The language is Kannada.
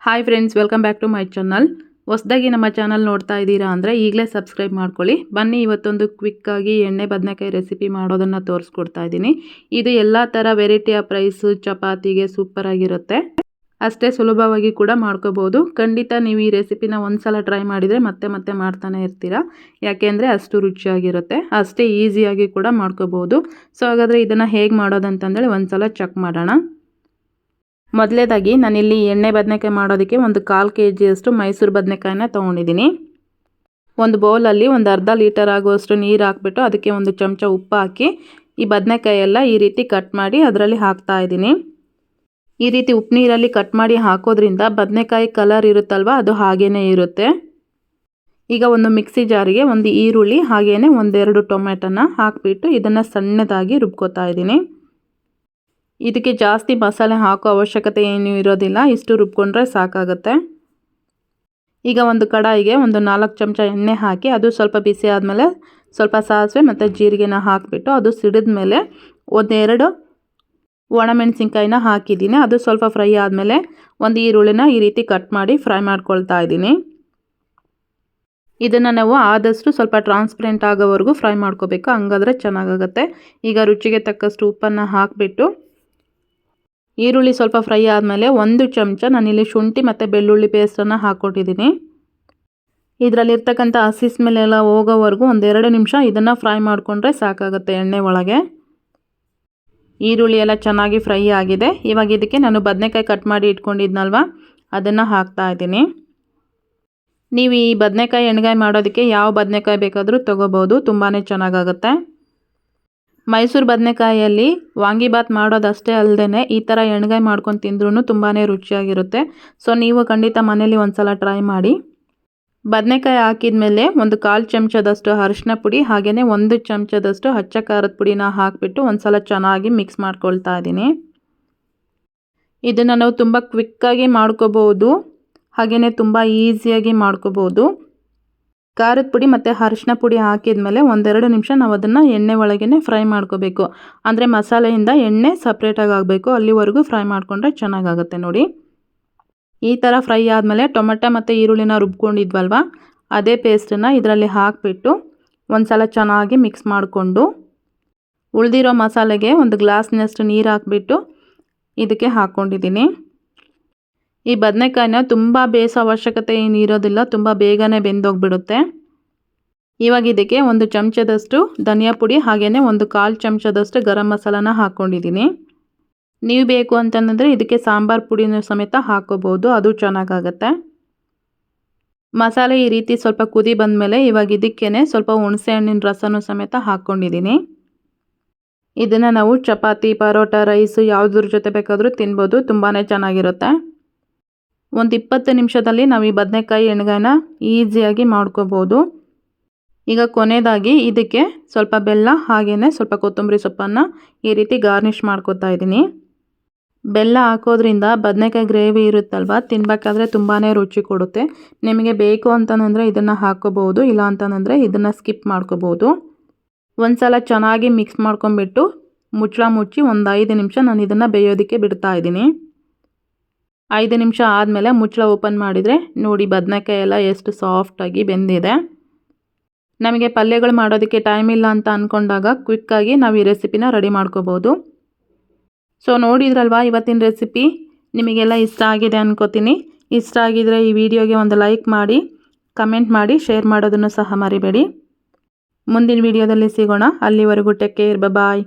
Hi friends, welcome back to my channel. ಹೊಸದಾಗಿ ನಮ್ಮ ಚಾನಲ್ ನೋಡ್ತಾ ಇದ್ದೀರಾ ಅಂದರೆ ಈಗಲೇ ಸಬ್ಸ್ಕ್ರೈಬ್ ಮಾಡ್ಕೊಳ್ಳಿ. ಬನ್ನಿ ಇವತ್ತೊಂದು ಕ್ವಿಕ್ಕಾಗಿ ಎಣ್ಣೆ ಬದನೆಕಾಯಿ ರೆಸಿಪಿ ಮಾಡೋದನ್ನು ತೋರಿಸ್ಕೊಡ್ತಾ ಇದ್ದೀನಿ. ಇದು ಎಲ್ಲ ಥರ ವೆರೈಟಿ ಆಫ್ ರೈಸು ಚಪಾತಿಗೆ ಸೂಪರಾಗಿರುತ್ತೆ. ಅಷ್ಟೇ ಸುಲಭವಾಗಿ ಕೂಡ ಮಾಡ್ಕೋಬೋದು. ಖಂಡಿತ ನೀವು ಈ ರೆಸಿಪಿನ ಒಂದ್ಸಲ ಟ್ರೈ ಮಾಡಿದರೆ ಮತ್ತೆ ಮತ್ತೆ ಮಾಡ್ತಾನೆ ಇರ್ತೀರಾ, ಯಾಕೆಂದರೆ ಅಷ್ಟು ರುಚಿಯಾಗಿರುತ್ತೆ. ಅಷ್ಟೇ ಈಸಿಯಾಗಿ ಕೂಡ ಮಾಡ್ಕೋಬೋದು. ಸೊ ಹಾಗಾದರೆ ಇದನ್ನು ಹೇಗೆ ಮಾಡೋದಂತಂದೇಳಿ ಒಂದ್ಸಲ ಚೆಕ್ ಮಾಡೋಣ. ಮೊದಲೇದಾಗಿ ನಾನಿಲ್ಲಿ ಎಣ್ಣೆ ಬದನೆಕಾಯಿ ಮಾಡೋದಕ್ಕೆ ಒಂದು 1/4 kg ಮೈಸೂರು ಬದನೆಕಾಯಿನ ತೊಗೊಂಡಿದ್ದೀನಿ. ಒಂದು ಬೌಲಲ್ಲಿ ಒಂದು ಅರ್ಧ ಲೀಟರ್ ಆಗುವಷ್ಟು ನೀರು ಹಾಕ್ಬಿಟ್ಟು ಅದಕ್ಕೆ ಒಂದು ಚಮಚ ಉಪ್ಪು ಹಾಕಿ ಈ ಬದನೆಕಾಯಿ ಎಲ್ಲ ಈ ರೀತಿ ಕಟ್ ಮಾಡಿ ಅದರಲ್ಲಿ ಹಾಕ್ತಾ ಇದ್ದೀನಿ. ಈ ರೀತಿ ಉಪ್ಪು ನೀರಲ್ಲಿ ಕಟ್ ಮಾಡಿ ಹಾಕೋದ್ರಿಂದ ಬದನೆಕಾಯಿ ಕಲರ್ ಇರುತ್ತಲ್ವ, ಅದು ಹಾಗೇ ಇರುತ್ತೆ. ಈಗ ಒಂದು ಮಿಕ್ಸಿ ಜಾರಿಗೆ ಒಂದು ಈರುಳ್ಳಿ ಹಾಗೇನೆ 1-2 ಟೊಮೆಟೊನ ಹಾಕಿಬಿಟ್ಟು ಇದನ್ನು ಸಣ್ಣದಾಗಿ ರುಬ್ಕೋತಾ ಇದ್ದೀನಿ. ಇದಕ್ಕೆ ಜಾಸ್ತಿ ಮಸಾಲೆ ಹಾಕೋ ಅವಶ್ಯಕತೆ ಏನೂ ಇರೋದಿಲ್ಲ, ಇಷ್ಟು ರುಬ್ಕೊಂಡ್ರೆ ಸಾಕಾಗುತ್ತೆ. ಈಗ ಒಂದು ಕಡಾಯಿಗೆ ಒಂದು 4 ಚಮಚ ಎಣ್ಣೆ ಹಾಕಿ ಅದು ಸ್ವಲ್ಪ ಬಿಸಿ ಆದಮೇಲೆ ಸ್ವಲ್ಪ ಸಾಸಿವೆ ಮತ್ತು ಜೀರಿಗೆನ ಹಾಕಿಬಿಟ್ಟು ಅದು ಸಿಡಿದ ಮೇಲೆ 1-2 ಒಣಮೆಣಸಿನ್ಕಾಯಿನ ಹಾಕಿದ್ದೀನಿ. ಅದು ಸ್ವಲ್ಪ ಫ್ರೈ ಆದಮೇಲೆ ಒಂದು ಈರುಳ್ಳಿನ ಈ ರೀತಿ ಕಟ್ ಮಾಡಿ ಫ್ರೈ ಮಾಡ್ಕೊಳ್ತಾ ಇದ್ದೀನಿ. ಇದನ್ನು ನಾವು ಆದಷ್ಟು ಸ್ವಲ್ಪ ಟ್ರಾನ್ಸ್ಪರೆಂಟ್ ಆಗೋವರೆಗೂ ಫ್ರೈ ಮಾಡ್ಕೋಬೇಕು, ಹಂಗಾದ್ರೆ ಚೆನ್ನಾಗಾಗುತ್ತೆ. ಈಗ ರುಚಿಗೆ ತಕ್ಕಷ್ಟು ಉಪ್ಪನ್ನು ಹಾಕಿಬಿಟ್ಟು ಈರುಳ್ಳಿ ಸ್ವಲ್ಪ ಫ್ರೈ ಆದಮೇಲೆ 1 ಚಮಚ ನಾನಿಲ್ಲಿ ಶುಂಠಿ ಮತ್ತು ಬೆಳ್ಳುಳ್ಳಿ ಪೇಸ್ಟನ್ನು ಹಾಕ್ಕೊಟ್ಟಿದ್ದೀನಿ. ಇದರಲ್ಲಿರ್ತಕ್ಕಂಥ ಹಸಿ ಸ್ಮೆಲ್ಲೆಲ್ಲ ಹೋಗೋವರೆಗೂ 1-2 ನಿಮಿಷ ಇದನ್ನು ಫ್ರೈ ಮಾಡಿಕೊಂಡ್ರೆ ಸಾಕಾಗುತ್ತೆ ಎಣ್ಣೆ ಒಳಗೆ. ಈರುಳ್ಳಿ ಎಲ್ಲ ಚೆನ್ನಾಗಿ ಫ್ರೈ ಆಗಿದೆ. ಇವಾಗ ಇದಕ್ಕೆ ನಾನು ಬದನೆಕಾಯಿ ಕಟ್ ಮಾಡಿ ಇಟ್ಕೊಂಡಿದ್ನಲ್ವ, ಅದನ್ನು ಹಾಕ್ತಾ ಇದ್ದೀನಿ. ನೀವು ಈ ಬದನೆಕಾಯಿ ಎಣ್ಗಾಯಿ ಮಾಡೋದಕ್ಕೆ ಯಾವ ಬದನೆಕಾಯಿ ಬೇಕಾದರೂ ತೊಗೋಬೋದು, ತುಂಬಾ ಚೆನ್ನಾಗಾಗುತ್ತೆ. ಮೈಸೂರು ಬದನೆಕಾಯಿಯಲ್ಲಿ ವಾಂಗಿಬಾತ್ ಮಾಡೋದಷ್ಟೇ ಅಲ್ಲದೆ ಈ ಥರ ಎಣ್ಗಾಯಿ ಮಾಡ್ಕೊಂಡು ತಿಂದ್ರೂ ತುಂಬಾ ರುಚಿಯಾಗಿರುತ್ತೆ. ಸೊ ನೀವು ಖಂಡಿತ ಮನೇಲಿ ಒಂದ್ಸಲ ಟ್ರೈ ಮಾಡಿ. ಬದನೆಕಾಯಿ ಹಾಕಿದ ಮೇಲೆ ಒಂದು 1/4 ಚಮಚದಷ್ಟು ಅರಿಶಿನ ಪುಡಿ ಹಾಗೆಯೇ 1 ಚಮಚದಷ್ಟು ಹಚ್ಚ ಖಾರದ ಪುಡಿನ ಹಾಕಿಬಿಟ್ಟು ಒಂದ್ಸಲ ಚೆನ್ನಾಗಿ ಮಿಕ್ಸ್ ಮಾಡ್ಕೊಳ್ತಾ ಇದ್ದೀನಿ. ಇದನ್ನು ನಾವು ತುಂಬ ಕ್ವಿಕ್ಕಾಗಿ ಮಾಡ್ಕೋಬೋದು, ಹಾಗೆಯೇ ತುಂಬ ಈಸಿಯಾಗಿ ಮಾಡ್ಕೋಬೋದು. ಖಾರದ ಪುಡಿ ಮತ್ತು ಅರಿಶಿನ ಪುಡಿ ಹಾಕಿದ ಮೇಲೆ 1-2 ನಿಮಿಷ ನಾವು ಅದನ್ನು ಎಣ್ಣೆ ಒಳಗೇ ಫ್ರೈ ಮಾಡ್ಕೋಬೇಕು. ಅಂದರೆ ಮಸಾಲೆಯಿಂದ ಎಣ್ಣೆ ಸಪ್ರೇಟಾಗಿ ಆಗಬೇಕು, ಅಲ್ಲಿವರೆಗೂ ಫ್ರೈ ಮಾಡಿಕೊಂಡ್ರೆ ಚೆನ್ನಾಗಾಗುತ್ತೆ ನೋಡಿ. ಈ ಥರ ಫ್ರೈ ಆದಮೇಲೆ ಟೊಮೆಟೊ ಮತ್ತು ಈರುಳ್ಳಿನ ರುಬ್ಕೊಂಡಿದ್ವಲ್ವ, ಅದೇ ಪೇಸ್ಟನ್ನು ಇದರಲ್ಲಿ ಹಾಕಿಬಿಟ್ಟು ಒಂದು ಸಲ ಚೆನ್ನಾಗಿ ಮಿಕ್ಸ್ ಮಾಡಿಕೊಂಡು ಉಳಿದಿರೋ ಮಸಾಲೆಗೆ ಒಂದು ಗ್ಲಾಸ್ನಷ್ಟು ನೀರು ಹಾಕಿಬಿಟ್ಟು ಇದಕ್ಕೆ ಹಾಕ್ಕೊಂಡಿದ್ದೀನಿ. ಈ ಬದನೆಕಾಯಿನ ತುಂಬ ಬೇಯಿಸೋ ಅವಶ್ಯಕತೆ ಏನು ಇರೋದಿಲ್ಲ, ತುಂಬ ಬೇಗನೆ ಬೆಂದೋಗ್ಬಿಡುತ್ತೆ. ಇವಾಗ ಇದಕ್ಕೆ 1 ಚಮಚದಷ್ಟು ಧನಿಯಾ ಪುಡಿ ಹಾಗೆಯೇ ಒಂದು 1/4 ಚಮಚದಷ್ಟು ಗರಂ ಮಸಾಲಾನ ಹಾಕ್ಕೊಂಡಿದ್ದೀನಿ. ನೀವು ಬೇಕು ಅಂತಂದರೆ ಇದಕ್ಕೆ ಸಾಂಬಾರು ಪುಡಿನೂ ಸಮೇತ ಹಾಕ್ಕೋಬೋದು, ಅದು ಚೆನ್ನಾಗಾಗತ್ತೆ. ಮಸಾಲೆ ಈ ರೀತಿ ಸ್ವಲ್ಪ ಕುದಿ ಬಂದಮೇಲೆ ಇವಾಗ ಇದಕ್ಕೇ ಸ್ವಲ್ಪ ಹುಣಸೆ ಹಣ್ಣಿನ ರಸನೂ ಸಮೇತ ಹಾಕ್ಕೊಂಡಿದ್ದೀನಿ. ಇದನ್ನು ನಾವು ಚಪಾತಿ, ಪರೋಟ, ರೈಸು ಯಾವುದ್ರ ಜೊತೆ ಬೇಕಾದರೂ ತಿನ್ಬೋದು, ತುಂಬಾ ಚೆನ್ನಾಗಿರುತ್ತೆ. ಒಂದು 20 ನಿಮಿಷದಲ್ಲಿ ನಾವು ಈ ಬದನೆಕಾಯಿ ಎಣ್ಗಾಯಿನ ಈಸಿಯಾಗಿ ಮಾಡ್ಕೋಬೋದು. ಈಗ ಕೊನೆಯದಾಗಿ ಇದಕ್ಕೆ ಸ್ವಲ್ಪ ಬೆಲ್ಲ ಹಾಗೆಯೇ ಸ್ವಲ್ಪ ಕೊತ್ತಂಬರಿ ಸೊಪ್ಪನ್ನು ಈ ರೀತಿ ಗಾರ್ನಿಷ್ ಮಾಡ್ಕೋತಾ ಇದ್ದೀನಿ. ಬೆಲ್ಲ ಹಾಕೋದ್ರಿಂದ ಬದನೆಕಾಯಿ ಗ್ರೇವಿ ಇರುತ್ತಲ್ವ, ತಿನ್ನಬೇಕಾದ್ರೆ ತುಂಬಾ ರುಚಿ ಕೊಡುತ್ತೆ. ನಿಮಗೆ ಬೇಕು ಅಂತಂದರೆ ಇದನ್ನು ಹಾಕ್ಕೋಬೋದು, ಇಲ್ಲ ಅಂತಂದರೆ ಇದನ್ನು ಸ್ಕಿಪ್ ಮಾಡ್ಕೋಬೋದು. ಒಂದು ಸಲ ಚೆನ್ನಾಗಿ ಮಿಕ್ಸ್ ಮಾಡ್ಕೊಂಬಿಟ್ಟು ಮುಚ್ಚಳ ಮುಚ್ಚಿ ಒಂದು 5 ನಿಮಿಷ ನಾನು ಇದನ್ನು ಬೇಯೋದಕ್ಕೆ ಬಿಡ್ತಾ ಇದ್ದೀನಿ. 5 ನಿಮಿಷ ಆದಮೇಲೆ ಮುಚ್ಚಳ ಓಪನ್ ಮಾಡಿದರೆ ನೋಡಿ ಬದನೆಕಾಯಿ ಎಲ್ಲ ಎಷ್ಟು ಸಾಫ್ಟಾಗಿ ಬೆಂದಿದೆ. ನಮಗೆ ಪಲ್ಯಗಳು ಮಾಡೋದಕ್ಕೆ ಟೈಮ್ ಇಲ್ಲ ಅಂತ ಅಂದ್ಕೊಂಡಾಗ ಕ್ವಿಕ್ಕಾಗಿ ನಾವು ಈ ರೆಸಿಪಿನ ರೆಡಿ ಮಾಡ್ಕೋಬೋದು. ಸೊ ನೋಡಿದ್ರಲ್ವ ಇವತ್ತಿನ ರೆಸಿಪಿ, ನಿಮಗೆಲ್ಲ ಇಷ್ಟ ಆಗಿದೆ ಅನ್ಕೋತೀನಿ. ಇಷ್ಟ ಆಗಿದರೆ ಈ ವಿಡಿಯೋಗೆ ಒಂದು ಲೈಕ್ ಮಾಡಿ, ಕಮೆಂಟ್ ಮಾಡಿ, ಶೇರ್ ಮಾಡೋದನ್ನು ಸಹ ಮರಿಬೇಡಿ. ಮುಂದಿನ ವಿಡಿಯೋದಲ್ಲಿ ಸಿಗೋಣ. ಅಲ್ಲಿವರೆಗೂ ಟೇಕ್ ಕೇರ್, ಬಾಯ್.